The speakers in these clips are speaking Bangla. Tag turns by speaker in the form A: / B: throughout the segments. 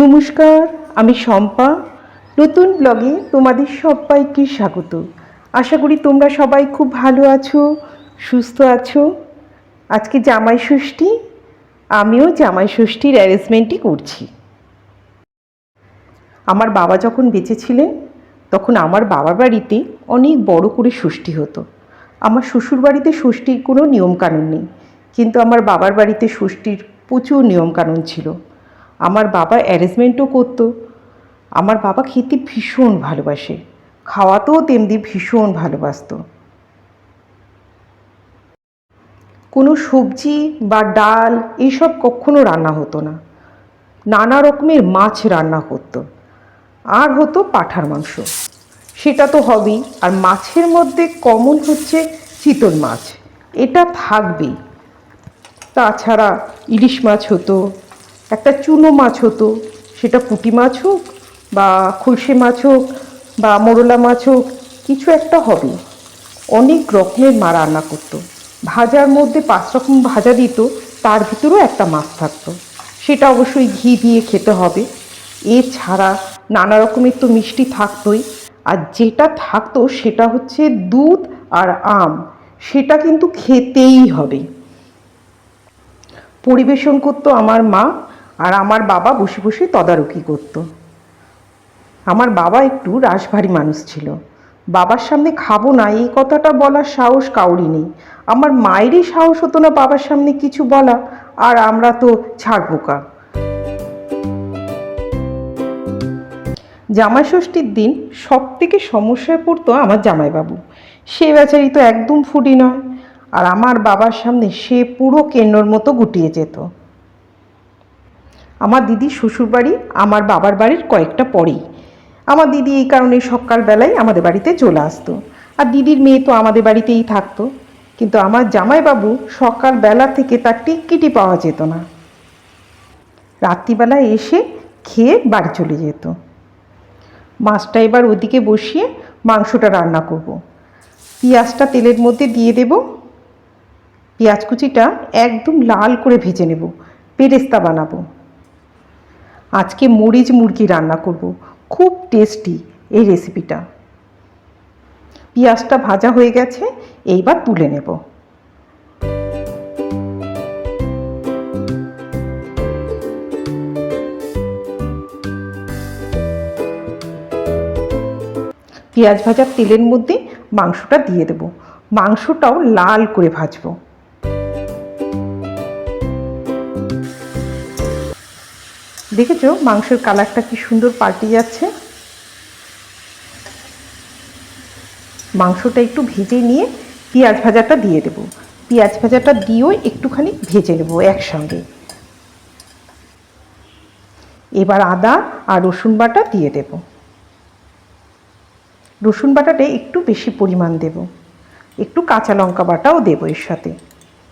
A: নমস্কার, আমি শম্পা। নতুন ব্লগে তোমাদের সবাইকে স্বাগত। আশা করি তোমরা সবাই খুব ভালো আছো, সুস্থ আছো। আজকে জামাই ষষ্ঠী, আমিও জামাই ষষ্ঠীর অ্যারেঞ্জমেন্টই করছি। আমার বাবা যখন বেঁচে ছিলেন তখন আমার বাবার বাড়িতে অনেক বড় করে ষষ্ঠী হতো। আমার শ্বশুর বাড়িতে ষষ্ঠীর কোনো নিয়মকানুন নেই, কিন্তু আমার বাবার বাড়িতে ষষ্ঠীর প্রচুর নিয়মকানুন ছিল। আমার বাবা অ্যারেঞ্জমেন্টও করতো। আমার বাবা খেতে ভীষণ ভালোবাসে, খাওয়াতেও তেমনি ভীষণ ভালোবাসতো। কোনো সবজি বা ডাল এইসব কখনো রান্না হতো না, নানা রকমের মাছ রান্না করতো। আর হতো পাঁঠার মাংস, সেটা তো হবেই। আর মাছের মধ্যে কমন হচ্ছে চিতল মাছ, এটা থাকবেই। তাছাড়া ইলিশ মাছ হতো, একটা চুনো মাছ হতো, সেটা পুঁটি মাছ হোক বা খলসে মাছ হোক বা মোরলা মাছ হোক, কিছু একটা হবে। অনেক রকমের মা রান্না করতো। ভাজার মধ্যে 5 রকম ভাজা দিত, তার ভিতরেও একটা মাছ থাকতো, সেটা অবশ্যই ঘি দিয়ে খেতে হবে। এছাড়া নানা রকমের তো মিষ্টি থাকতোই। আর যেটা থাকতো সেটা হচ্ছে দুধ আর আম, সেটা কিন্তু খেতেই হবে। পরিবেশন করতো আমার মা, আর আমার বাবা বসে বসে তদারকি করত। আমার বাবা একটু রাশভারী মানুষ ছিল। বাবার সামনে খাবো না এই কথাটা বলার সাহস কাউরি নেই। আমার মায়েরই সাহস হতো না বাবার সামনে কিছু বলা, আর আমরা তো ছাড়পোকা। জামাই ষষ্ঠীর দিন সব থেকে সমস্যায় পড়তো আমার জামাইবাবু। সে বেচারি তো একদম ফুটি নয়, আর আমার বাবার সামনে সে পুরো কেন্নর মতো গুটিয়ে যেত। আমার দিদির শ্বশুরবাড়ি আমার বাবার বাড়ির কয়েকটা পরেই। আমার দিদি এই কারণে সকালবেলায় আমাদের বাড়িতে চলে আসতো, আর দিদির মেয়ে তো আমাদের বাড়িতেই থাকতো। কিন্তু আমার জামাইবাবু সকালবেলা থেকে তার টিকিটই পাওয়া যেত না। রাত্রিবেলায় এসে খেয়ে বাড়ি চলে যেত। মাছটা এবার ওদিকে বসিয়ে মাংসটা রান্না করব। পেঁয়াজটা তেলের মধ্যে দিয়ে দেব। পেঁয়াজ কুচিটা একদম লাল করে ভেজে নেব, বেরেস্তা বানাবো। আজকে মরিচ মুরগি রান্না করব, খুব টেস্টি এই রেসিপিটা। পেঁয়াজটা ভাজা হয়ে গেছে, এইবার তুলে নেব। পেঁয়াজ ভাজার তেলের মধ্যে মাংসটা দিয়ে দেব। মাংসটাও লাল করে ভাজবো। দেখেছো মাংসের কালারটা কি সুন্দর পাল্টে যাচ্ছে। মাংসটা একটু ভেজে নিয়ে পেঁয়াজ ভাজাটা দিয়ে দেব। পেঁয়াজ ভাজাটা দিয়েও একটুখানি ভেজে নেব একসঙ্গে। এবার আদা আর রসুন বাটা দিয়ে দেব। রসুন বাটাটা একটু বেশি পরিমাণ দেব। একটু কাঁচা লঙ্কা বাটাও দেবো এর সাথে,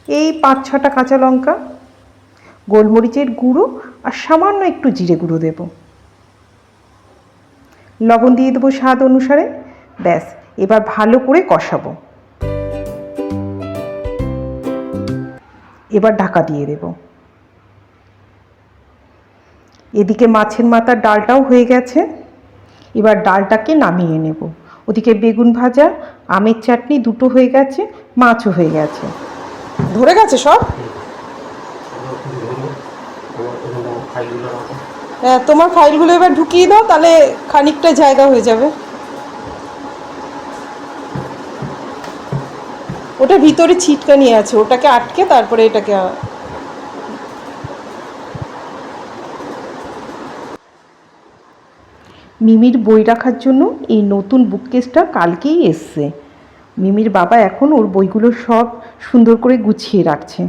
A: এই 5-6টা কাঁচা লঙ্কা। গোলমরিচের গুঁড়ো আর সামান্য একটু জিরে গুঁড়ো দেব। লবণ দিয়ে দেবো স্বাদ অনুসারে। ব্যাস, এবার ভালো করে কষাবো। এবার ঢাকা দিয়ে দেব। এদিকে মাছের মাথার ডালটাও হয়ে গেছে, এবার ডালটাকে নামিয়ে নেব। ওদিকে বেগুন ভাজা, আমের চাটনি দুটো হয়ে গেছে, মাছও হয়ে গেছে। ধরে গেছে সব। হ্যাঁ, তোমার ফাইলগুলো এবার ঢুকিয়ে দাও, তাহলে খানিকটা জায়গা হয়ে যাবে। ওটা ভিতরে ছিটকানি আছে, ওটাকে আটকে তারপরে এটাকে। মিমির বই রাখার জন্য এই নতুন বুককেসটা কালকেই এসছে। মিমির বাবা এখন ওর বইগুলো সব সুন্দর করে গুছিয়ে রাখছে।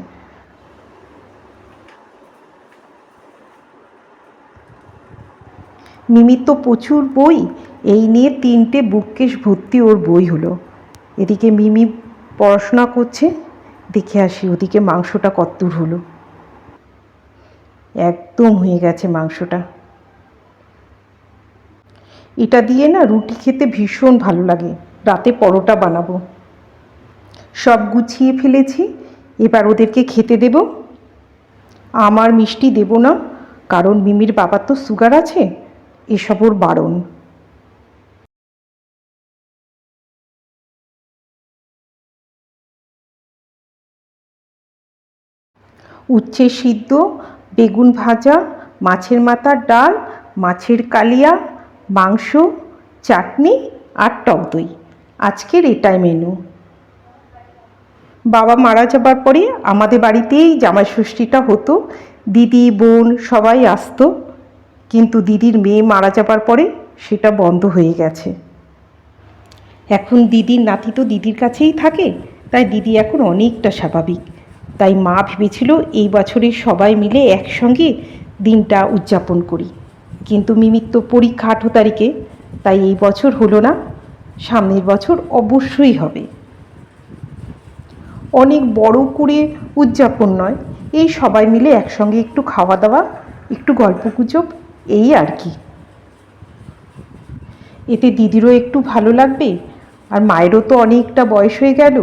A: মিমির তো প্রচুর বই, এই নিয়ে 3টে বুককেস ভর্তি ওর বই হলো। এদিকে মিমি পড়াশোনা করছে। দেখে আসি ওদিকে মাংসটা কতদূর হলো। একদম হয়ে গেছে মাংসটা। এটা দিয়ে না রুটি খেতে ভীষণ ভালো লাগে। রাতে পরোটা বানাবো। সব গুছিয়ে ফেলেছি, এবার ওদেরকে খেতে দেব। আমার মিষ্টি দেব না, কারণ মিমির বাবার তো সুগার আছে, এসব ওর বারণ। উচ্ছে সিদ্ধ, বেগুন ভাজা, মাছের মাথার ডাল, মাছের কালিয়া, মাংস, চাটনি আর টক দই, আজকের এটাই মেনু। বাবা মারা যাবার পরে আমাদের বাড়িতেই জামাই ষষ্ঠীটা হতো, দিদি বোন সবাই আসতো, কিন্তু দিদির মেয়ে মারা যাবার পরে সেটা বন্ধ হয়ে গেছে। এখন দিদির নাতি তো দিদির কাছেই থাকে, তাই দিদি এখন অনেকটা স্বাভাবিক। তাই মা ভেবেছিল এই বছরে সবাই মিলে একসঙ্গে দিনটা উদযাপন করি, কিন্তু মিমির তো পরীক্ষা 8 তারিখে, তাই এই বছর হলো না, সামনের বছর অবশ্যই হবে। অনেক বড় করে উদযাপন নয়, এই সবাই মিলে একসঙ্গে একটু খাওয়া দাওয়া, একটু গল্পগুজব, এই আর কি। এতে দিদিরও একটু ভালো লাগবে, আর মায়েরও তো অনেকটা বয়স হয়ে গেল,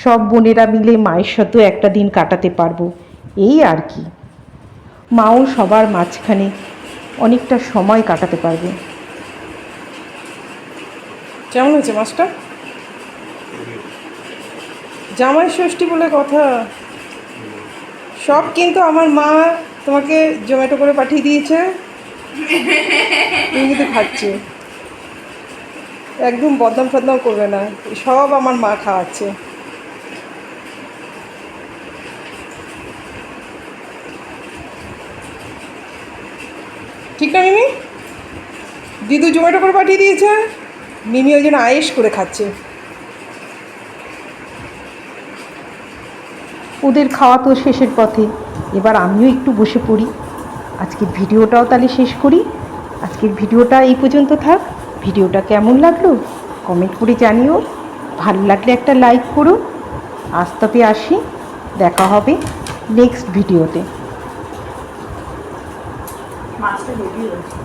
A: সব বোনেরা মিলে মায়ের সাথেও একটা দিন কাটাতে পারবো, এই আর কি। মাও সবার মাঝখানে অনেকটা সময় কাটাতে পারবে। কেমন হয়েছে মাছটা? জামাই ষষ্ঠী বলে কথা, সব কিন্তু আমার মা তোমাকে জোম্যাটো করে পাঠিয়ে দিয়েছে, তুমি কিন্তু খাচ্ছে। একদম বদনাম ফদনাম করবে না, সব আমার মা খাওয়াচ্ছে। ঠিক না মিমি? দিদু জোম্যাটো করে পাঠিয়ে দিয়েছে, মিমি ওই জন্য আয়েস করে খাচ্ছে। ওদের খাওয়া তো শেষের পথে, এবার আমিও একটু বসে পড়ি। আজকের ভিডিওটাও তাহলে শেষ করি। আজকের ভিডিওটা এই পর্যন্ত থাক। ভিডিওটা কেমন লাগলো কমেন্ট করে জানিও, ভালো লাগলে একটা লাইক করো। আজ তবে আসি, দেখা হবে নেক্সট ভিডিওতে। মাছটা রেডি হয়েছে।